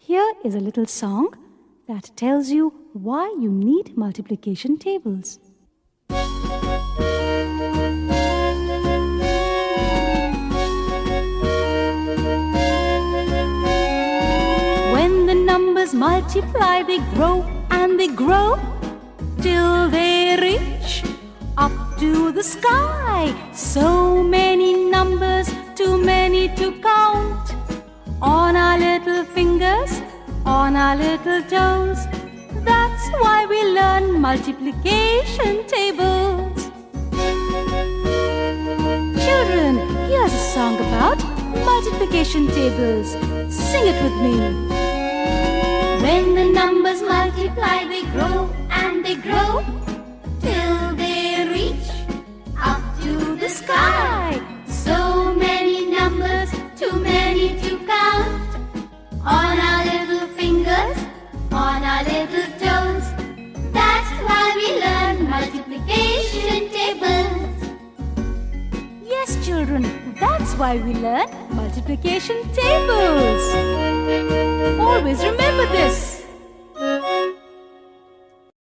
Here is a little song that tells you why you need multiplication tables. When the numbers multiply, they grow and they grow till they reach up to the sky. So many numbers, too many to count. On our little fingers, on our little toes. That's why we learn multiplication tables. Children, here's a song about multiplication tables. Sing it with me. When the numbers multiply, they grow and they grow till they reach up to the sky. So many numbers, too many to count. On our little fingers, on our little toes. That's why we learn multiplication tables. Yes, children, that's why we learn multiplication tables. Always remember this.